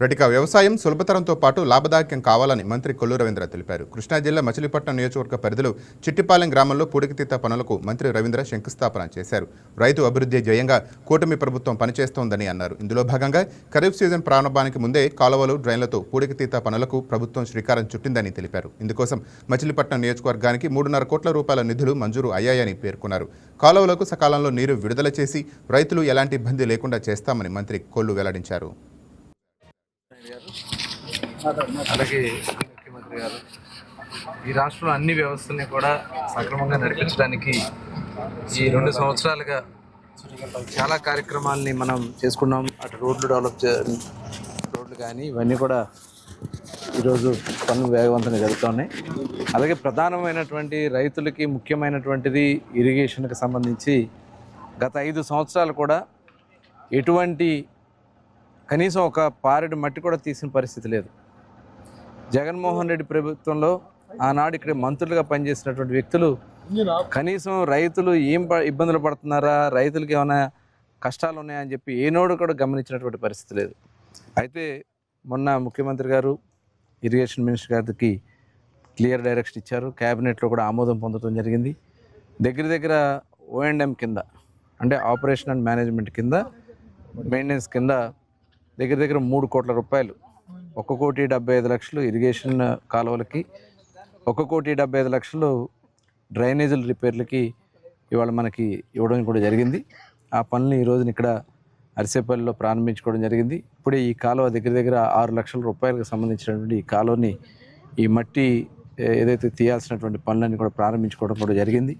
రటిక వ్యవసాయం సులభతరంతో పాటు లాభదాయకం కావాలని మంత్రి కొల్లు రవీంద్ర తెలిపారు. కృష్ణా జిల్లా మచిలీపట్నం నియోజకవర్గ పరిధిలో చిట్టిపాలెం గ్రామంలో పూడికతీత పనులకు మంత్రి రవీంద్ర శంకుస్థాపన చేశారు. రైతు అభివృద్ధి ధ్యేయంగా కూటమి ప్రభుత్వం పనిచేస్తోందని అన్నారు. ఇందులో భాగంగా ఖరీఫ్ సీజన్ ప్రారంభానికి ముందే కాలువలు, డ్రైన్లతో పూడికతీత పనులకు ప్రభుత్వం శ్రీకారం చుట్టిందని తెలిపారు. ఇందుకోసం మచిలీపట్నం నియోజకవర్గానికి 3.5 కోట్ల రూపాయల నిధులు మంజూరు అయ్యాయని పేర్కొన్నారు. కాలువలకు సకాలంలో నీరు విడుదల చేసి రైతులు ఎలాంటి ఇబ్బంది లేకుండా చేస్తామని మంత్రి కొల్లు వెల్లడించారు. అలాగే ముఖ్యమంత్రి గారు ఈ రాష్ట్రంలో అన్ని వ్యవస్థల్ని కూడా సక్రమంగా నడిపించడానికి ఈ 2 సంవత్సరాలుగా చాలా కార్యక్రమాలని మనం చేసుకున్నాం. అటు రోడ్లు కానీ ఇవన్నీ కూడా ఈరోజు పనులు వేగవంతంగా జరుగుతున్నాయి. అలాగే ప్రధానమైనటువంటి రైతులకి ముఖ్యమైనటువంటిది ఇరిగేషన్కి సంబంధించి గత 5 సంవత్సరాలు కూడా ఎటువంటి కనీసం ఒక పారెడు మట్టి కూడా తీసిన పరిస్థితి లేదు. జగన్మోహన్ రెడ్డి ప్రభుత్వంలో ఆనాడు ఇక్కడ మంత్రులుగా పనిచేసినటువంటి వ్యక్తులు కనీసం రైతులు ఏం ఇబ్బందులు పడుతున్నారా, రైతులకి ఏమైనా కష్టాలు ఉన్నాయని చెప్పి ఏనోడు కూడా గమనించినటువంటి పరిస్థితి లేదు. అయితే మొన్న ముఖ్యమంత్రి గారు ఇరిగేషన్ మినిస్టర్ గారికి క్లియర్ డైరెక్షన్ ఇచ్చారు. క్యాబినెట్లో కూడా ఆమోదం పొందడం జరిగింది. దగ్గర O&M కింద, అంటే ఆపరేషన్ అండ్ మేనేజ్మెంట్ కింద, మెయింటెనెన్స్ కింద దగ్గర 3 కోట్ల రూపాయలు, 1,75,00,000 ఇరిగేషన్ కాలువలకి, 1,75,00,000 డ్రైనేజీల రిపేర్లకి ఇవాళ మనకి ఇవ్వడం కూడా జరిగింది. ఆ పనులు ఈ రోజున ఇక్కడ అరిసేపల్లిలో ప్రారంభించుకోవడం జరిగింది. ఇప్పుడే ఈ కాలువ దగ్గర 6 లక్షల రూపాయలకు సంబంధించినటువంటి ఈ కాలువని, ఈ మట్టి ఏదైతే తీయాల్సినటువంటి పనులన్నీ కూడా ప్రారంభించుకోవడం కూడా జరిగింది.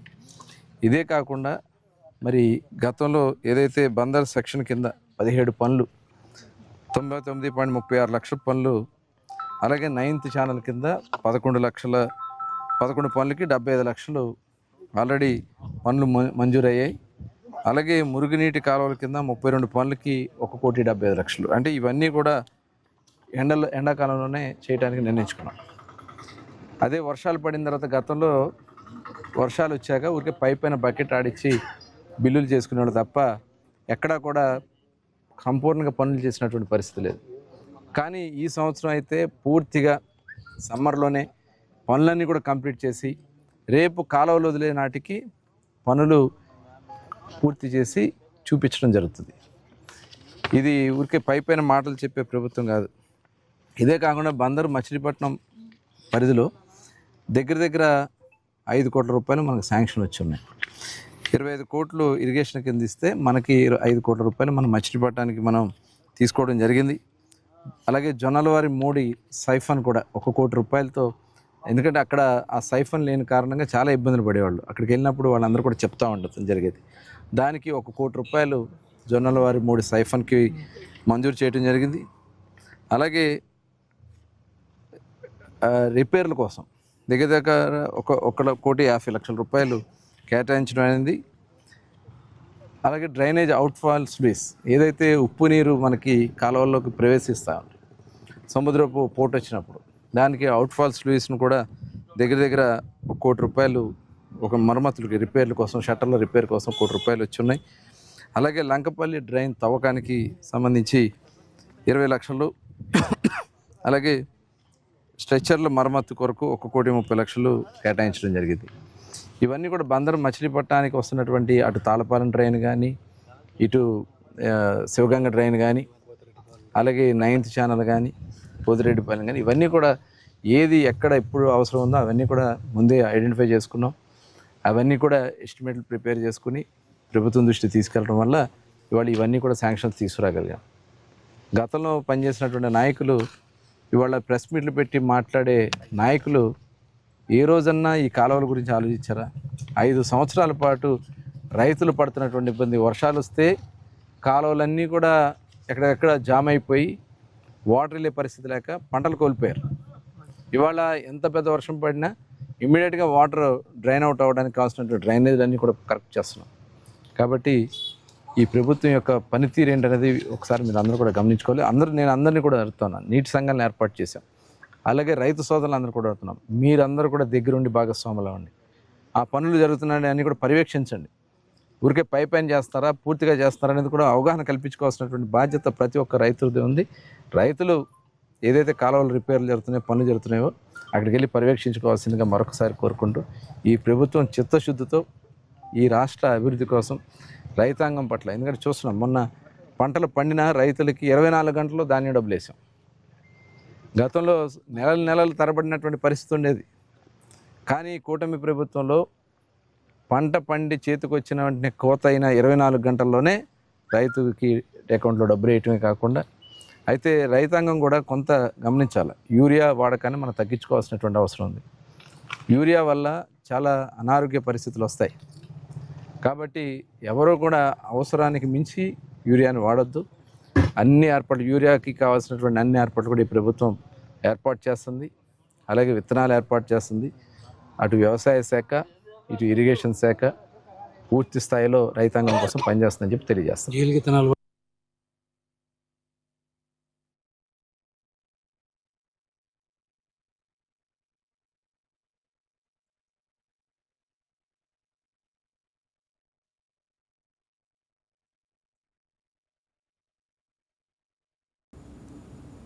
ఇదే కాకుండా మరి గతంలో ఏదైతే బందర్ సెక్షన్ కింద 17 పనులు, 99.36 లక్షల పనులు, అలాగే 9th ఛానల్ కింద 11 పనులకి 75 లక్షలు ఆల్రెడీ పనులు మంజూరయ్యాయి. అలాగే మురుగునీటి కాలువల కింద 32 పనులకి 1,75,00,000. అంటే ఇవన్నీ కూడా ఎండాకాలంలోనే చేయడానికి నిర్ణయించుకున్నాం. అదే వర్షాలు పడిన తర్వాత గతంలో వర్షాలు వచ్చాక ఊరికే పైన బకెట్ ఆడిచ్చి బిల్లులు చేసుకునేవాడు తప్ప ఎక్కడా కూడా సంపూర్ణంగా పనులు చేసినటువంటి పరిస్థితి లేదు. కానీ ఈ సంవత్సరం అయితే పూర్తిగా సమ్మర్లోనే పనులన్నీ కూడా కంప్లీట్ చేసి రేపు కాలువలు వదిలే నాటికి పనులు పూర్తి చేసి చూపించడం జరుగుతుంది. ఇది ఊరికే పైన మాటలు చెప్పే ప్రభుత్వం కాదు. ఇదే కాకుండా బందరు మచిలీపట్నం పరిధిలో దగ్గర 5 కోట్ల రూపాయలు మనకు శాంక్షన్ వచ్చి ఉన్నాయి. 25 కోట్లు ఇరిగేషన్ కింద ఇస్తే మనకి 5 కోట్ల రూపాయలు మనం మచిలీపట్నానికి మనం తీసుకోవడం జరిగింది. అలాగే జొన్నలవారి మోడి సైఫన్ కూడా 1 కోటి రూపాయలతో, ఎందుకంటే అక్కడ ఆ సైఫన్ లేని కారణంగా చాలా ఇబ్బందులు పడేవాళ్ళు. అక్కడికి వెళ్ళినప్పుడు వాళ్ళందరూ కూడా చెప్తూ ఉండటం జరిగేది. దానికి 1 కోటి రూపాయలు జొన్నలవారి మోడి సైఫన్కి మంజూరు చేయడం జరిగింది. అలాగే రిపేర్ల కోసం దగ్గర 1,50,00,000 రూపాయలు కేటాయించడం అనేది. అలాగే డ్రైనేజ్ అవుట్ఫాల్ స్లూయిస్, ఏదైతే ఉప్పు నీరు మనకి కాలువల్లోకి ప్రవేశిస్తూ ఉంది సముద్రపు పోటు వచ్చినప్పుడు, దానికి అవుట్ఫాల్ స్లూయిస్ను కూడా దగ్గర 1 కోటి రూపాయలు ఒక మరమ్మతులకి, రిపేర్ల కోసం, షట్టర్ల రిపేర్ కోసం 1 కోటి రూపాయలు వచ్చి ఉన్నాయి. అలాగే లంకపల్లి డ్రైన్ తవ్వకానికి సంబంధించి 20 లక్షలు, అలాగే స్ట్రెచ్చర్ల మరమ్మతు కొరకు 1,30,00,000 కేటాయించడం జరిగింది. ఇవన్నీ కూడా బందరు మచిలీపట్నానికి వస్తున్నటువంటి అటు తాళపాలెం డ్రైన్ కానీ, ఇటు శివగంగ డ్రైన్ కానీ, అలాగే 9th ఛానల్ కానీ, పోతిరెడ్డిపాలెం కానీ, ఇవన్నీ కూడా ఏది ఎక్కడ ఎప్పుడు అవసరం ఉందో అవన్నీ కూడా ముందే ఐడెంటిఫై చేసుకున్నాం. అవన్నీ కూడా ఎస్టిమేట్లు ప్రిపేర్ చేసుకుని ప్రభుత్వం దృష్టి తీసుకెళ్ళడం వల్ల ఇవాళ ఇవన్నీ కూడా శాంక్షన్స్ తీసుకురాగలిగాం. గతంలో పనిచేసినటువంటి నాయకులు ఇవాళ ప్రెస్ మీట్లు పెట్టి మాట్లాడే నాయకులు ఏ రోజన్నా ఈ కాలువల గురించి ఆలోచించారా? 5 సంవత్సరాల పాటు రైతులు పడుతున్నటువంటి ఇబ్బంది, వర్షాలు వస్తే కాలువలన్నీ కూడా ఎక్కడెక్కడ జామ్ అయిపోయి వాటర్ వెళ్ళే పరిస్థితి లేక పంటలు కోల్పోయారు. ఇవాళ ఎంత పెద్ద వర్షం పడినా ఇమ్మీడియట్గా వాటర్ డ్రైన్ అవుట్ అవ్వడానికి కావాల్సినటువంటి డ్రైనేజీలన్నీ కూడా కరెక్ట్ చేస్తున్నాం. కాబట్టి ఈ ప్రభుత్వం యొక్క పనితీరు ఏంటనేది ఒకసారి మీరు అందరూ కూడా గమనించుకోవాలి. నేను అందరినీ కూడా అడుగుతున్నాను. నీటి సంఘాలను ఏర్పాటు చేశాం. అలాగే రైతు సోదరులు అందరూ కూడా అడుగుతున్నాం, మీరందరూ కూడా దగ్గరుండి భాగస్వాములు అవ్వండి. ఆ పనులు జరుగుతున్నాయని అన్నీ కూడా పర్యవేక్షించండి. ఊరికే పైపైన చేస్తారా, పూర్తిగా చేస్తారా అనేది కూడా అవగాహన కల్పించుకోవాల్సినటువంటి బాధ్యత ప్రతి ఒక్క రైతులది ఉంది. రైతులు ఏదైతే కాలువలు రిపేర్లు జరుగుతున్నాయో, పనులు జరుగుతున్నాయో అక్కడికి వెళ్ళి పర్యవేక్షించుకోవాల్సిందిగా మరొకసారి కోరుకుంటూ, ఈ ప్రభుత్వం చిత్తశుద్ధితో ఈ రాష్ట్ర అభివృద్ధి కోసం రైతాంగం పట్ల, ఎందుకంటే చూస్తున్నాం మొన్న పంటలు పండిన రైతులకి 24 గంటల్లో ధాన్యం డబ్బులు వేసాం. గతంలో నెలలు తరబడినటువంటి పరిస్థితి ఉండేది. కానీ కూటమి ప్రభుత్వంలో పంట పండి చేతికి వచ్చిన వెంటనే కోత అయిన 24 గంటల్లోనే రైతుకి అకౌంట్లో డబ్బులు వేయటమే కాకుండా, అయితే రైతాంగం కూడా కొంత గమనించాలి. యూరియా వాడకాన్ని మనం తగ్గించుకోవాల్సినటువంటి అవసరం ఉంది. యూరియా వల్ల చాలా అనారోగ్య పరిస్థితులు వస్తాయి. కాబట్టి ఎవరో కూడా అవసరానికి మించి యూరియాని వాడొద్దు. అన్ని ఏర్పాట్లు, యూరియాకి కావాల్సినటువంటి అన్ని ఏర్పాట్లు కూడా ఈ ప్రభుత్వం ఏర్పాటు చేస్తుంది. అలాగే విత్తనాలు ఏర్పాటు చేస్తుంది. అటు వ్యవసాయ శాఖ, ఇటు ఇరిగేషన్ శాఖ పూర్తి స్థాయిలో రైతాంగం కోసం పనిచేస్తుందని చెప్పి తెలియజేస్తాం.